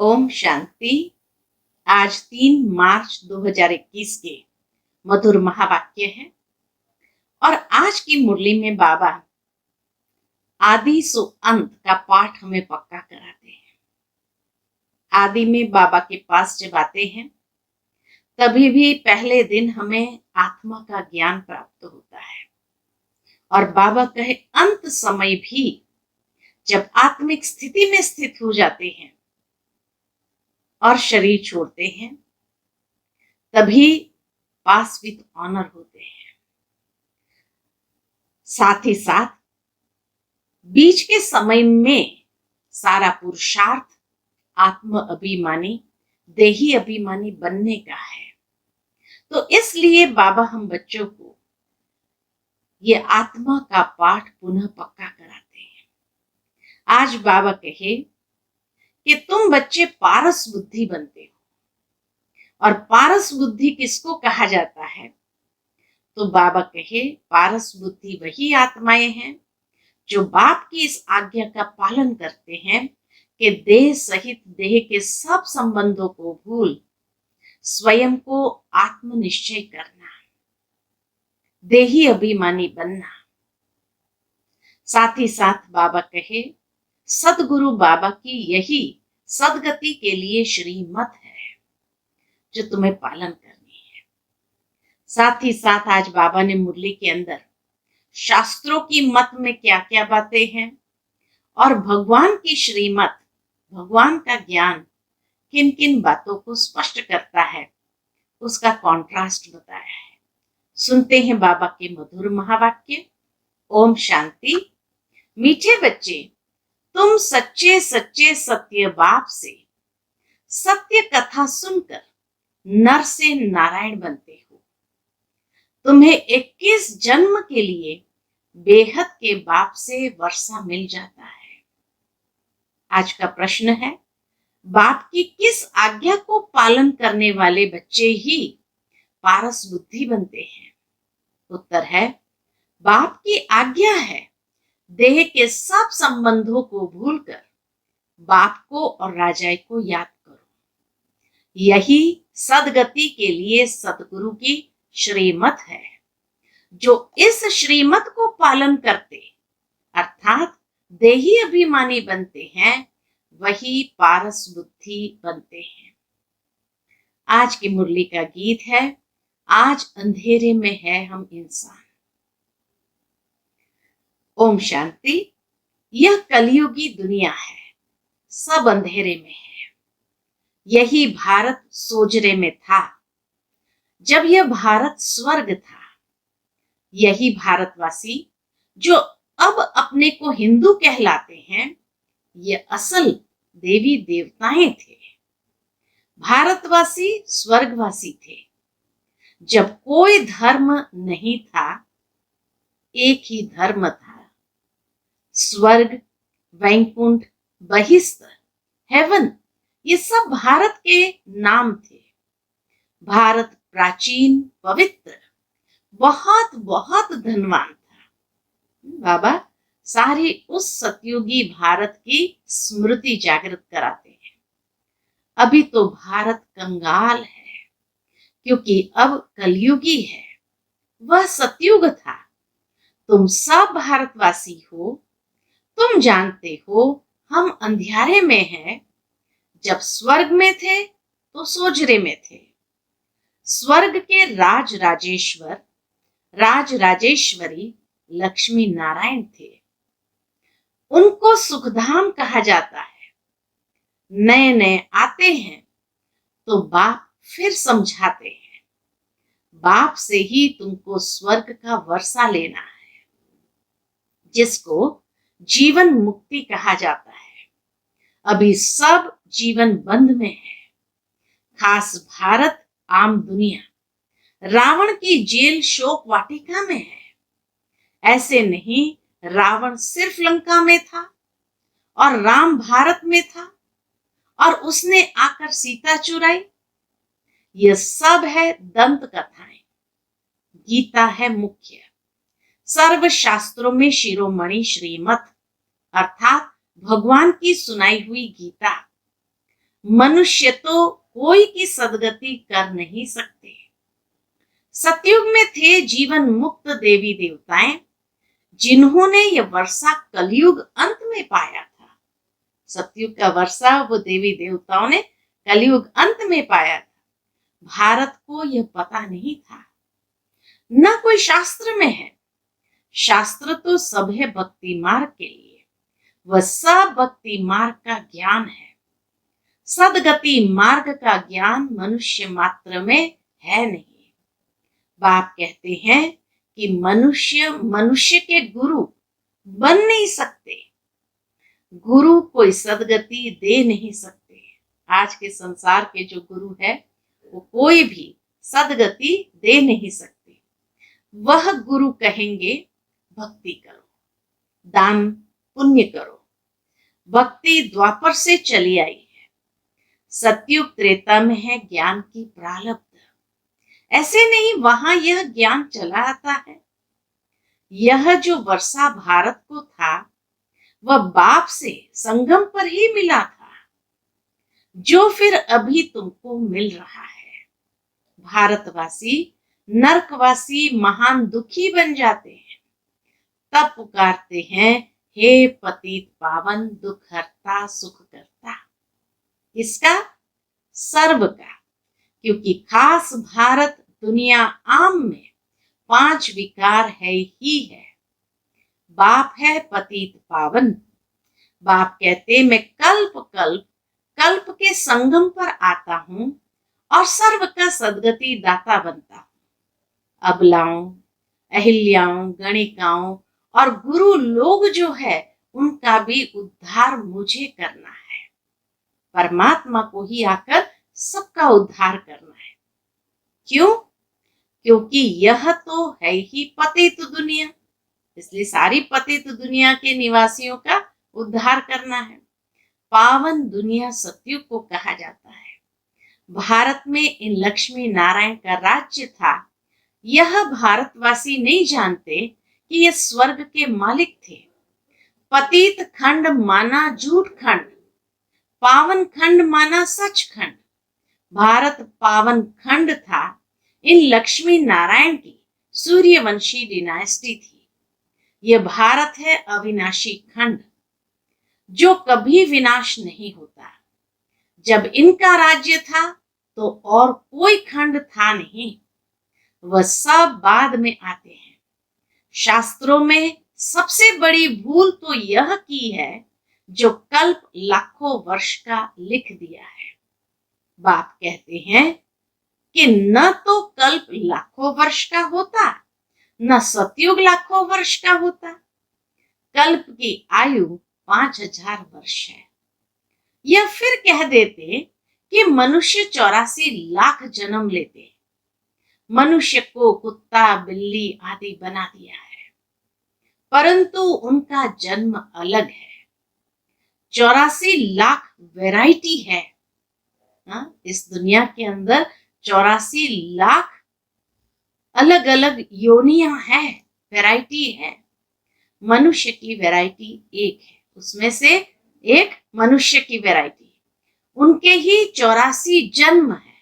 ओम शांति। आज 3 मार्च 2021 के मधुर महावाक्य है और आज की मुरली में बाबा आदि सो अंत का पाठ हमें पक्का कराते हैं। आदि में बाबा के पास जब आते हैं तभी भी पहले दिन हमें आत्मा का ज्ञान प्राप्त होता है और बाबा कहे अंत समय भी जब आत्मिक स्थिति में स्थित हो जाते हैं और शरीर छोड़ते हैं तभी पास विद ऑनर होते हैं। साथ ही साथ बीच के समय में सारा पुरुषार्थ आत्म अभिमानी देही अभिमानी बनने का है। तो इसलिए बाबा हम बच्चों को ये आत्मा का पाठ पुनः पक्का कराते हैं। आज बाबा कहे कि तुम बच्चे पारस बुद्धि बनते हो और पारस बुद्धि किसको कहा जाता है? तो बाबा कहे पारस बुद्धि वही आत्माएं हैं जो बाप की इस आज्ञा का पालन करते हैं कि देह सहित देह के सब संबंधों को भूल स्वयं को आत्मनिश्चय करना, देही अभिमानी बनना। साथ ही साथ बाबा कहे सदगुरु बाबा की यही सदगति के लिए श्रीमत है जो तुम्हें पालन करनी है। साथ ही साथ आज बाबा ने मुरली के अंदर शास्त्रों की मत में क्या क्या बातें हैं और भगवान की श्रीमत, भगवान का ज्ञान किन किन बातों को स्पष्ट करता है उसका कॉन्ट्रास्ट बताया है। सुनते हैं बाबा के मधुर महावाक्य। ओम शांति। मीठे बच्चे, तुम सच्चे सच्चे सत्य बाप से सत्य कथा सुनकर नर से नारायण बनते हो। तुम्हें 21 जन्म के लिए बेहद के बाप से वर्षा मिल जाता है। आज का प्रश्न है, बाप की किस आज्ञा को पालन करने वाले बच्चे ही पारस बुद्धि बनते हैं? उत्तर है, बाप की आज्ञा है देह के सब संबंधों को भूलकर बाप को और राजाई को याद करो। यही सदगति के लिए सदगुरु की श्रीमत है। जो इस श्रीमत को पालन करते अर्थात देही अभिमानी बनते हैं वही पारस बुद्धि बनते हैं। आज की मुरली का गीत है, आज अंधेरे में है हम इंसान। ओम शांति। यह कलयुगी दुनिया है, सब अंधेरे में है। यही भारत सोजरे में था जब यह भारत स्वर्ग था। यही भारतवासी जो अब अपने को हिंदू कहलाते हैं ये असल देवी देवताएं थे। भारतवासी स्वर्गवासी थे। जब कोई धर्म नहीं था, एक ही धर्म था। स्वर्ग, वैकुंठ, बहिस्तर, हेवन, ये सब भारत के नाम थे। भारत प्राचीन, पवित्र, बहुत बहुत धनवान था। बाबा सारी उस सतयुगी भारत की स्मृति जागृत कराते हैं। अभी तो भारत कंगाल है क्योंकि अब कलयुगी है, वह सतयुग था। तुम सब भारतवासी हो, तुम जानते हो हम अंधियारे में हैं। जब स्वर्ग में थे तो सोजरे में थे। स्वर्ग के राज राजेश्वर, राज राजेश्वरी लक्ष्मी नारायण थे। उनको सुखधाम कहा जाता है। नए नए आते हैं तो बाप फिर समझाते हैं। बाप से ही तुमको स्वर्ग का वर्षा लेना है जिसको जीवन मुक्ति कहा जाता है। अभी सब जीवन बंद में है। खास भारत, आम दुनिया रावण की जेल शोक वाटिका में है। ऐसे नहीं, रावण सिर्फ लंका में था और राम भारत में था और उसने आकर सीता चुराई। यह सब है दंत कथाएं। गीता है मुख्य। सर्व शास्त्रों में शिरोमणि श्रीमत अर्थात भगवान की सुनाई हुई गीता। मनुष्य तो कोई की सदगति कर नहीं सकते। सतयुग में थे जीवन मुक्त देवी देवताएं, जिन्होंने यह वर्षा कलयुग अंत में पाया था। सतयुग का वर्षा वो देवी देवताओं ने कलयुग अंत में पाया था। भारत को यह पता नहीं था, न कोई शास्त्र में है। शास्त्र तो सब है भक्ति मार्ग के लिए, वह सब भक्ति मार्ग का ज्ञान है। सदगति मार्ग का ज्ञान मनुष्य मात्र में है नहीं। बाप कहते हैं कि मनुष्य मनुष्य के गुरु बन नहीं सकते, गुरु कोई सदगति दे नहीं सकते। आज के संसार के जो गुरु है वो कोई भी सदगति दे नहीं सकते। वह गुरु कहेंगे भक्ति करो, दान पुण्य करो। भक्ति द्वापर से चली आई है, सतयुग त्रेता में है ज्ञान की प्रारब्ध। ऐसे नहीं वहां यह ज्ञान चला आता है। यह जो वर्षा भारत को था वह बाप से संगम पर ही मिला था, जो फिर अभी तुमको मिल रहा है। भारतवासी नरकवासी महान दुखी बन जाते हैं, तब पुकारते हैं हे पतित पावन दुख हरता सुख करता। किसका? सर्व का। क्योंकि खास भारत दुनिया आम में 5 विकार है ही है। बाप है पतित पावन। बाप कहते मैं कल्प कल्प कल्प के संगम पर आता हूं और सर्व का सदगति दाता बनता हूं। अबलाओं, अहिल्याओं, गणिकाओं और गुरु लोग जो है उनका भी उद्धार मुझे करना है। परमात्मा को ही आकर सबका उद्धार करना है। क्यों? क्योंकि यह तो है ही पतित दुनिया, इसलिए सारी पतित दुनिया के निवासियों का उद्धार करना है। पावन दुनिया सतयुग को कहा जाता है। भारत में इन लक्ष्मी नारायण का राज्य था। यह भारतवासी नहीं जानते कि ये स्वर्ग के मालिक थे। पतित खंड माना झूठ खंड, पावन खंड माना सच खंड। भारत पावन खंड था। इन लक्ष्मी नारायण की सूर्यवंशी डिनास्टी थी। यह भारत है अविनाशी खंड, जो कभी विनाश नहीं होता। जब इनका राज्य था तो और कोई खंड था नहीं, वह सब बाद में आते हैं। शास्त्रों में सबसे बड़ी भूल तो यह की है जो कल्प लाखों वर्ष का लिख दिया है। बाप कहते हैं कि न तो कल्प लाखों वर्ष का होता, न सतयुग लाखों वर्ष का होता। कल्प की आयु 5000 वर्ष है। यह फिर कह देते कि मनुष्य 84 लाख जन्म लेते। मनुष्य को कुत्ता बिल्ली आदि बना दिया है, परंतु उनका जन्म अलग है। 84 लाख वैरायटी है। इस दुनिया के अंदर 84 लाख अलग अलग योनियां है, वैरायटी है। मनुष्य की वैरायटी एक है, उसमें से एक मनुष्य की वैरायटी, उनके ही 84 जन्म है।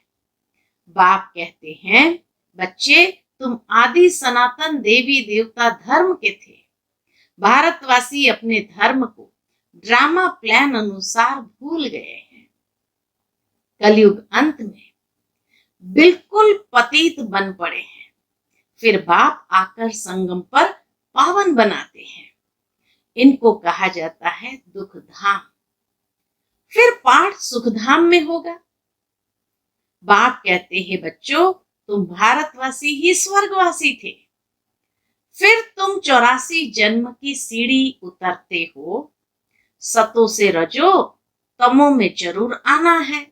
बाप कहते हैं बच्चे तुम आदि सनातन देवी देवता धर्म के थे। भारतवासी अपने धर्म को ड्रामा प्लान अनुसार भूल गए हैं। कलयुग अंत में बिल्कुल पतित बन पड़े हैं। फिर बाप आकर संगम पर पावन बनाते हैं। इनको कहा जाता है दुख धाम। फिर पाठ सुखधाम में होगा। बाप कहते हैं बच्चों तुम भारतवासी ही स्वर्गवासी थे। फिर तुम 84 जन्म की सीढ़ी उतरते हो। सतो से रजो तमो में जरूर आना है।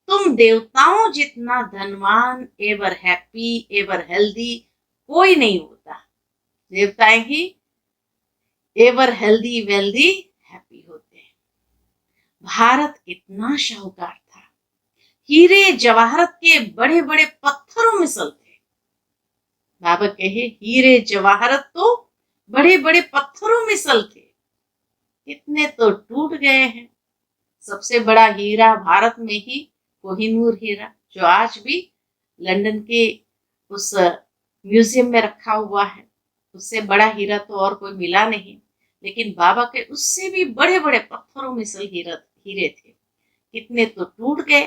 तुम देवताओं जितना धनवान एवर हैप्पी एवर हेल्दी कोई नहीं होता। देवताएं he ever healthy wealthy happy होते हैं। भारत कितना शाहूकार था। हीरे जवाहरत के बड़े बड़े पत्थरों में सलते। बाबा कहे हीरे जवाहरत तो बड़े बड़े पत्थरों में सलते, कितने तो टूट गए हैं। सबसे बड़ा हीरा भारत में ही कोहिनूर हीरा, जो आज भी लंदन के उस म्यूजियम में रखा हुआ है, उससे बड़ा हीरा तो और कोई मिला नहीं। लेकिन बाबा के उससे भी बड़े बड़े पत्थरों में से हीरे थे। कितने तो टूट गए।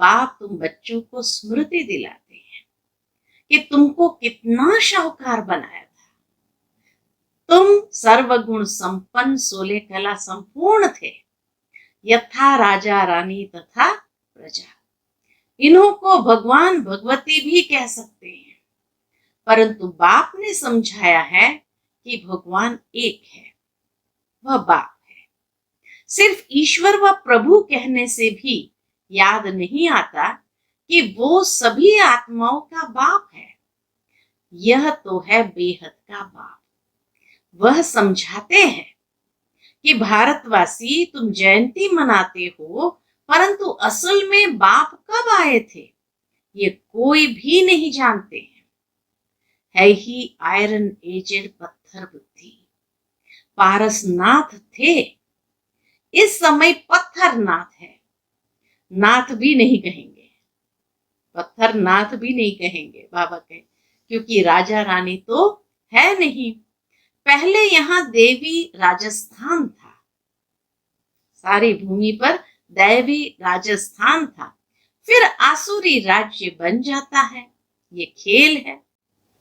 बाप तुम बच्चों को स्मृति दिलाते हैं कि तुमको कितना शाहूकार बनाया था। तुम सर्वगुण संपन्न, 16 कला संपूर्ण थे, यथा राजा रानी तथा प्रजा। इन्हों को भगवान भगवती भी कह सकते हैं, परंतु बाप ने समझाया है कि भगवान एक है, वह बाप है। सिर्फ ईश्वर व प्रभु कहने से भी याद नहीं आता कि वो सभी आत्माओं का बाप है। यह तो है बेहद का बाप। वह समझाते हैं कि भारतवासी, तुम जयंती मनाते हो, परंतु असल में बाप कब आए थे ये कोई भी नहीं जानते हैं। है ही आयरन एजेड पत्थर बुद्धि। पारसनाथ थे, इस समय पत्थर नाथ है। नाथ भी नहीं कहेंगे, पत्थर नाथ भी नहीं कहेंगे बाबा के, क्योंकि राजा रानी तो है नहीं। पहले यहाँ देवी राजस्थान था, सारी भूमि पर दैवी राजस्थान था, फिर आसुरी राज्य बन जाता है। ये खेल है,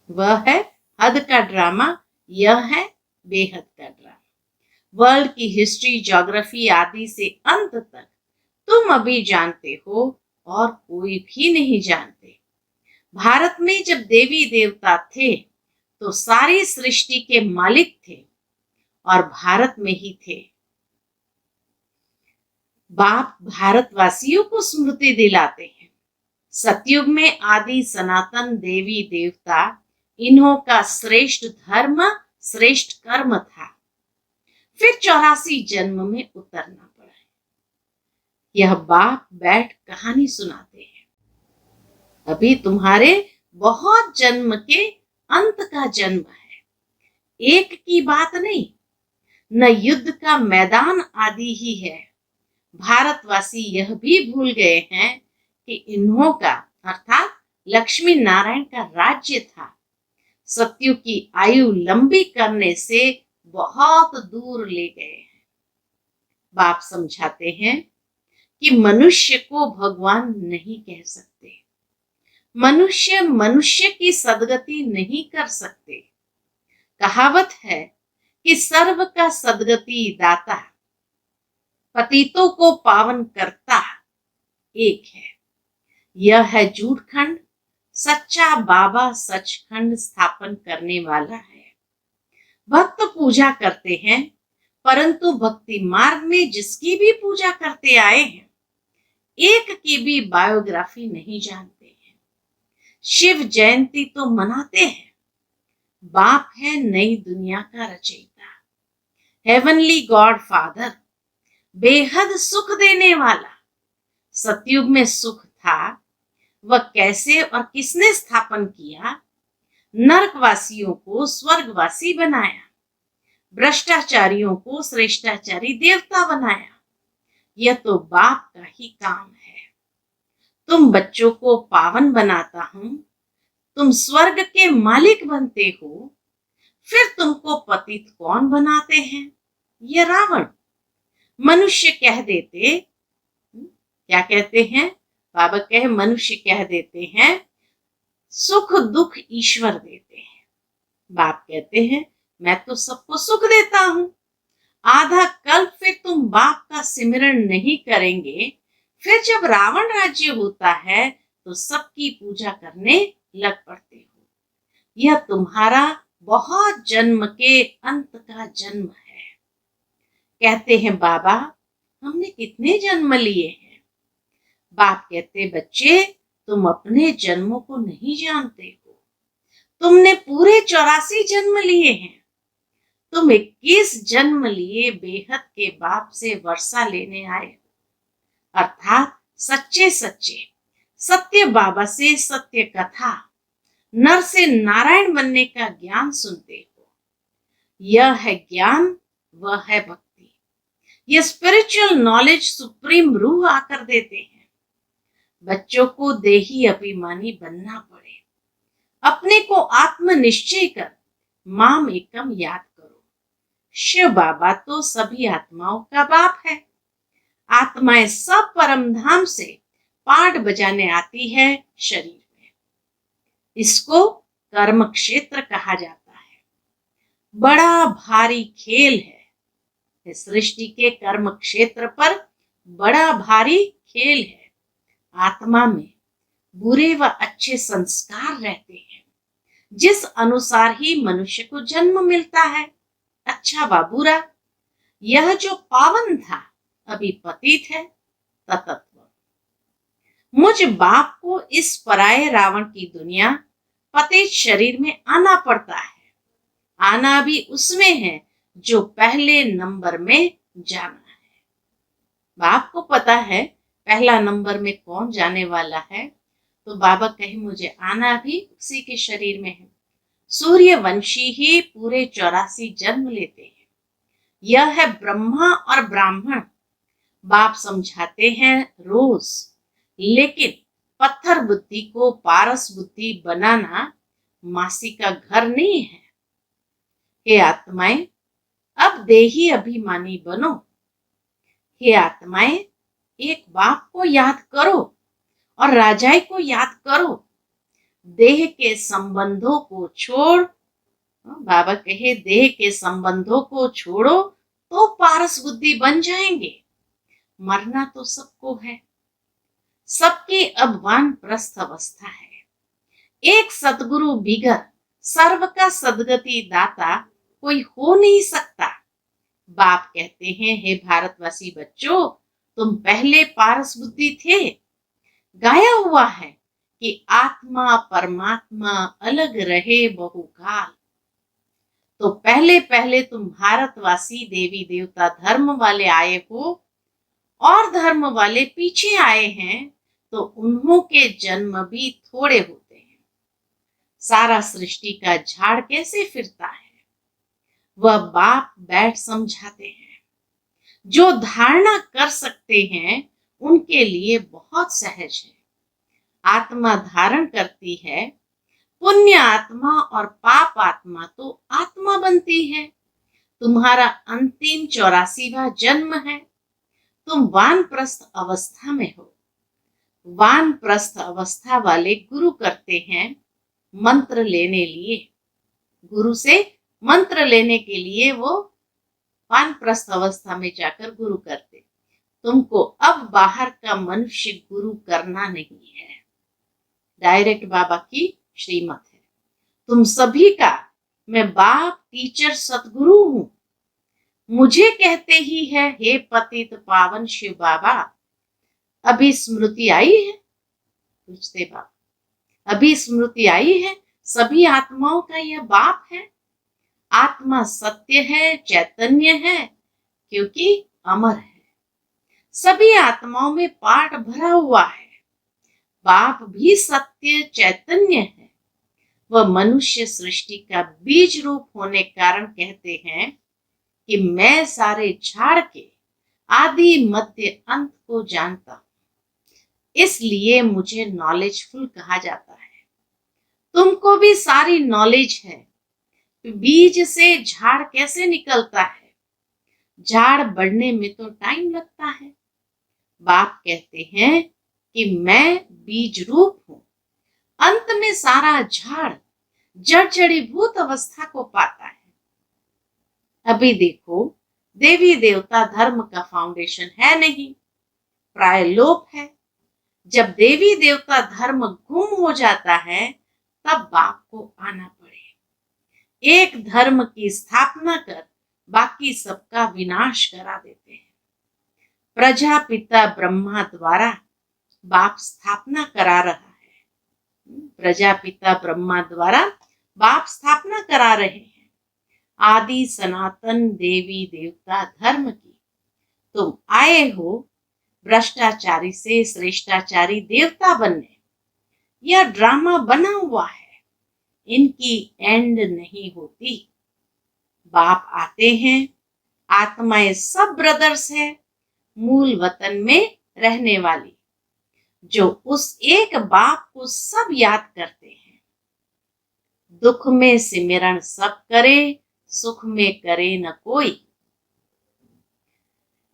वह है हद का ड्रामा, यह है बेहद का ड्रामा। वर्ल्ड की हिस्ट्री, ज्योग्राफी आदि से अंत तक तुम अभी जानते हो और कोई भी नहीं जानते। भारत में जब देवी देवता थे तो सारी सृष्टि के मालिक थे और भारत में ही थे। बाप भारतवासियों को स्मृति दिलाते हैं। सतयुग में आदि सनातन देवी देवता, इन्हों का श्रेष्ठ धर्म, श्रेष्ठ कर्म था। फिर 84 जन्म में उतरना पड़ा। यह बाप बैठ कहानी सुनाते हैं। अभी तुम्हारे बहुत जन्म के अंत का जन्म है, एक की बात नहीं, न युद्ध का मैदान आदि ही है। भारतवासी यह भी भूल गए हैं कि इन्हों का अर्थात लक्ष्मी नारायण का राज्य था। सत्यु की आयु लंबी करने से बहुत दूर ले गए हैं। बाप समझाते हैं कि मनुष्य को भगवान नहीं कह सकते। मनुष्य मनुष्य की सदगति नहीं कर सकते। कहावत है कि सर्व का सदगति दाता, पतितों को पावन करता एक है। यह है झूठ खंड, सच्चा बाबा सचखंड स्थापन करने वाला है। भक्त पूजा करते हैं, परंतु भक्ति मार्ग में जिसकी भी पूजा करते आए हैं, एक की भी बायोग्राफी नहीं जानते हैं। शिव जयंती तो मनाते हैं। बाप है नई दुनिया का रचयिता, हेवनली गॉड फादर, बेहद सुख देने वाला। सतयुग में सुख था, वह कैसे और किसने स्थापन किया? नरकवासियों को स्वर्गवासी बनाया, भ्रष्टाचारियों को श्रेष्ठाचारी देवता बनाया। यह तो बाप का ही काम है। तुम बच्चों को पावन बनाता हूं, तुम स्वर्ग के मालिक बनते हो, फिर तुमको पतित कौन बनाते हैं? ये रावण। मनुष्य कह देते, क्या कहते हैं बाबा? कहे मनुष्य कह देते हैं सुख दुख ईश्वर देते हैं। बाप कहते हैं मैं तो सबको सुख देता हूं। आधा कल्प फिर तुम बाप का सिमरण नहीं करेंगे, फिर जब रावण राज्य होता है तो सबकी पूजा करने लग पड़ते हो। यह तुम्हारा बहुत जन्म के अंत का जन्म है। कहते हैं बाबा हमने कितने जन्म लिए हैं? बाप कहते बच्चे तुम अपने जन्मों को नहीं जानते हो। तुमने पूरे 84 जन्म लिए हैं। तुम 21 जन्म लिए बेहद के बाप से वर्षा लेने आए हो, अर्थात सच्चे सच्चे सत्य बाबा से सत्य कथा, नर से नारायण बनने का ज्ञान सुनते हो। यह है ज्ञान, वह है भक्ति। ये स्पिरिचुअल नॉलेज सुप्रीम रूह आकर देते हैं। बच्चों को देही अभिमानी बनना पड़े, अपने को आत्मनिश्चय कर माम एकम याद करो। शिव बाबा तो सभी आत्माओं का बाप है। आत्माएं सब परम धाम से पाठ बजाने आती है शरीर में। इसको कर्म क्षेत्र कहा जाता है। बड़ा भारी खेल है। इस सृष्टि के कर्म क्षेत्र पर बड़ा भारी खेल है। आत्मा में बुरे व अच्छे संस्कार रहते हैं, जिस अनुसार ही मनुष्य को जन्म मिलता है। अच्छा व बुरा, यह जो पावन था अभी पतित है तत्व। मुझ बाप को इस पराये रावण की दुनिया पतित शरीर में आना पड़ता है। आना भी उसमें है जो पहले नंबर में जाना है। बाप को पता है पहला नंबर में कौन जाने वाला है, तो बाबा कहे मुझे आना भी उसी के शरीर में है। सूर्यवंशी ही पूरे 84 जन्म लेते हैं। यह है ब्रह्मा और ब्राह्मण। बाप समझाते हैं रोज, लेकिन पत्थर बुद्धि को पारस बुद्धि बनाना मासी का घर नहीं है। हे आत्माएं, अब देही अभिमानी बनो। हे आत्माएं, एक बाप को याद करो और राजाई को याद करो। देह के संबंधों को छोड़, बाबा कहे देह के संबंधों को छोड़ो तो पारस बुद्धि बन जाएंगे। मरना तो सबको है, सबकी अब वानप्रस्थ अवस्था है। एक सतगुरु बिगर सर्व का सदगति दाता कोई हो नहीं सकता। बाप कहते हैं हे भारतवासी बच्चों, तुम पहले पारस बुद्धि थे। गाया हुआ है कि आत्मा परमात्मा अलग रहे बहुकाल। तो पहले पहले तुम भारतवासी देवी देवता धर्म वाले आए हो और धर्म वाले पीछे आए हैं, तो उन्हों के जन्म भी थोड़े होते हैं। सारा सृष्टि का झाड़ कैसे फिरता है, वह बाप बैठ समझाते हैं। जो धारणा कर सकते हैं उनके लिए बहुत सहज है। आत्मा धारण करती है, पुण्य आत्मा और पाप आत्मा तो आत्मा बनती है। तुम्हारा अंतिम 84वां जन्म है। तुम वानप्रस्थ अवस्था में हो। वानप्रस्थ अवस्था वाले गुरु करते हैं मंत्र लेने लिए। गुरु से मंत्र लेने के लिए वो वानप्रस्थ अवस्था में जाकर गुरु करते। तुमको अब बाहर का मनुष्य गुरु करना नहीं है। डायरेक्ट बाबा की श्रीमत है। तुम सभी का मैं बाप टीचर सतगुरु हूं। मुझे कहते ही है हे पतित पावन शिव बाबा, अभी स्मृति आई है? पूछते बाबा, अभी स्मृति आई है? सभी आत्माओं का यह बाप है। आत्मा सत्य है, चैतन्य है, क्योंकि अमर है। सभी आत्माओं में पाठ भरा हुआ है। बाप भी सत्य चैतन्य है। वह मनुष्य सृष्टि का बीज रूप होने कारण कहते हैं कि मैं सारे झाड़ के आदि मध्य अंत को जानता हूं, इसलिए मुझे नॉलेजफुल कहा जाता है। तुमको भी सारी नॉलेज है। बीज से झाड़ कैसे निकलता है? झाड़ बढ़ने में तो टाइम लगता है। बाप कहते हैं कि मैं बीज रूप हूं। अंत में सारा झाड़ जड़ जड़ीभूत अवस्था को पाता है। अभी देखो, देवी देवता धर्म का फाउंडेशन है नहीं, प्राय लोप है। जब देवी देवता धर्म गुम हो जाता है, तब बाप को आना पड़े। एक धर्म की स्थापना कर बाकी सबका विनाश करा देते हैं। प्रजापिता ब्रह्मा द्वारा बाप स्थापना करा रहा है। प्रजापिता ब्रह्मा द्वारा बाप स्थापना करा रहे हैं आदि सनातन देवी देवता धर्म की। तुम आए हो भ्रष्टाचारी से श्रेष्ठाचारी देवता बनने। यह ड्रामा बना हुआ है, इनकी एंड नहीं होती। बाप आते हैं, आत्माएं सब ब्रदर्स है, मूल वतन में रहने वाली, जो उस एक बाप को सब याद करते हैं। दुख में सिमरन सब करे, सुख में करे न कोई।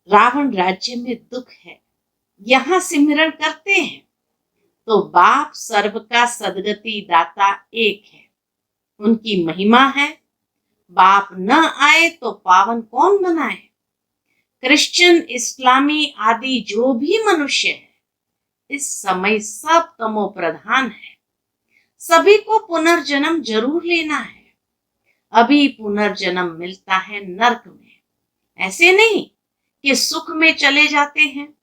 रावण राज्य में दुख है, यहां सिमरन करते हैं तो बाप सर्व का सदगति दाता एक है, उनकी महिमा है। बाप न आए तो पावन कौन बनाए। क्रिश्चियन, इस्लामी आदि जो भी मनुष्य है, इस समय सब तमो प्रधान है। सभी को पुनर्जन्म जरूर लेना है। अभी पुनर्जन्म मिलता है नरक में, ऐसे नहीं कि सुख में चले जाते हैं।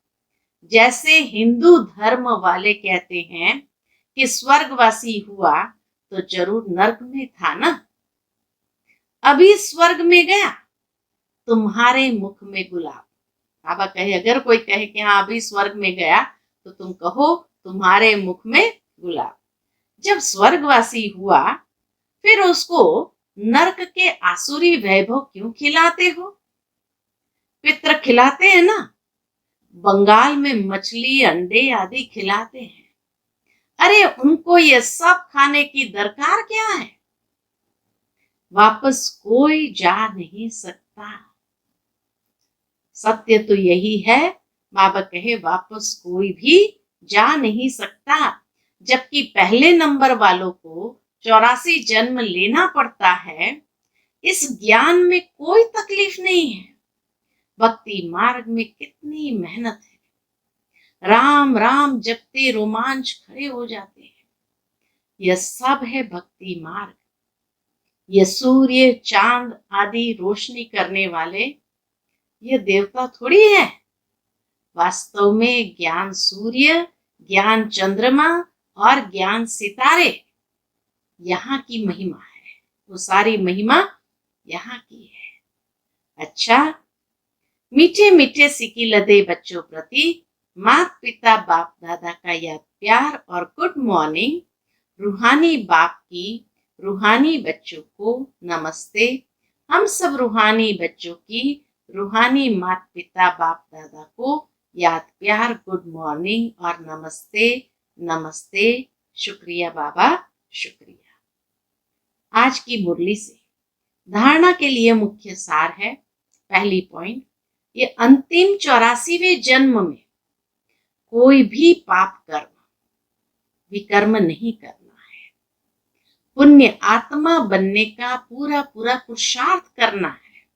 जैसे हिंदू धर्म वाले कहते हैं कि स्वर्गवासी हुआ तो जरूर नरक में था ना। अभी स्वर्ग में गया, तुम्हारे मुख में गुलाब। बाबा कहे, अगर कोई कहे कि हाँ अभी स्वर्ग में गया, तो तुम कहो तुम्हारे मुख में गुलाब। जब स्वर्गवासी हुआ, फिर उसको नरक के आसुरी वैभव क्यों खिलाते हो। पितर खिलाते हैं ना, बंगाल में मछली अंडे आदि खिलाते हैं। अरे उनको ये सब खाने की दरकार क्या है। वापस कोई जा नहीं सकता। सत्य तो यही है। बाबा कहे वापस कोई भी जा नहीं सकता, जबकि पहले नंबर वालों को 84 जन्म लेना पड़ता है। इस ज्ञान में कोई तकलीफ नहीं है। भक्ति मार्ग में कितनी मेहनत है। राम राम जपते रोमांच खड़े हो जाते हैं। यह सब है भक्ति मार्ग। ये सूर्य चांद आदि रोशनी करने वाले ये देवता थोड़ी है। वास्तव में ज्ञान सूर्य, ज्ञान चंद्रमा और ज्ञान सितारे यहाँ की महिमा है। वो सारी महिमा यहाँ की है। अच्छा, मीठे मीठे सिकी लदे बच्चों प्रति माता पिता बाप दादा का याद प्यार और गुड मॉर्निंग। रूहानी बाप की रूहानी बच्चों को नमस्ते। हम सब रूहानी बच्चों की रूहानी माता पिता बाप दादा को याद प्यार, गुड मॉर्निंग और नमस्ते नमस्ते। शुक्रिया बाबा, शुक्रिया। आज की मुरली से धारणा के लिए मुख्य सार है। पहली पॉइंट, ये अंतिम 84वें जन्म में कोई भी पाप कर्म विकर्म नहीं करना है। पुण्य आत्मा बनने का पूरा पूरा पुरुषार्थ करना है।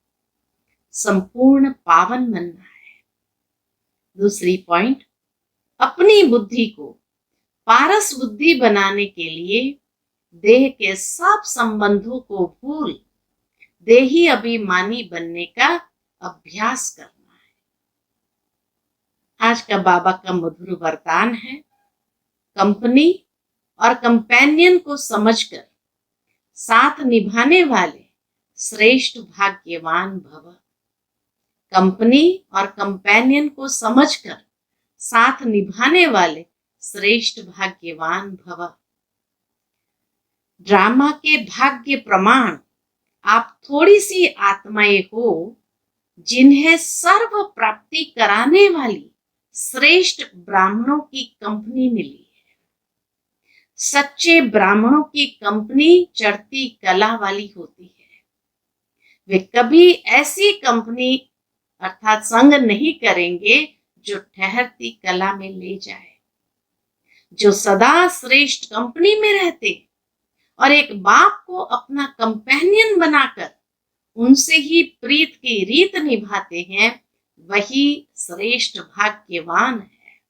संपूर्ण पावन बनना है। दूसरी पॉइंट, अपनी बुद्धि को पारस बुद्धि बनाने के लिए देह के सब संबंधों को भूल देही अभिमानी बनने का अभ्यास करना है। आज का बाबा का मधुर वरदान है, कंपनी और कंपेनियन को समझकर साथ निभाने वाले श्रेष्ठ भाग्यवान भव। कंपनी और कंपेनियन को समझकर साथ निभाने वाले श्रेष्ठ भाग्यवान भव। ड्रामा के भाग्य प्रमाण आप थोड़ी सी आत्माएं हो जिन्हें सर्व प्राप्ति कराने वाली श्रेष्ठ ब्राह्मणों की कंपनी मिली है। सच्चे ब्राह्मणों की कंपनी चढ़ती कला वाली होती है। वे कभी ऐसी कंपनी अर्थात संग नहीं करेंगे जो ठहरती कला में ले जाए। जो सदा श्रेष्ठ कंपनी में रहते और एक बाप को अपना कंपेनियन बनाकर उनसे ही प्रीत की रीत निभाते हैं, वही श्रेष्ठ भाग्यवान है।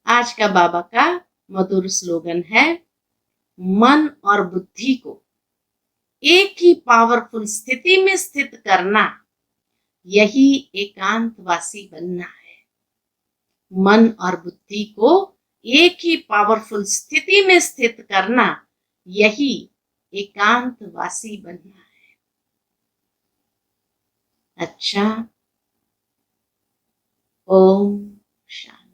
आज का बाबा का मधुर स्लोगन है, मन और बुद्धि को एक ही पावरफुल स्थिति में स्थित करना, यही एकांतवासी बनना है। मन और बुद्धि को एक ही पावरफुल स्थिति में स्थित करना, यही एकांतवासी बनना है। अच्छा, ओम शांति।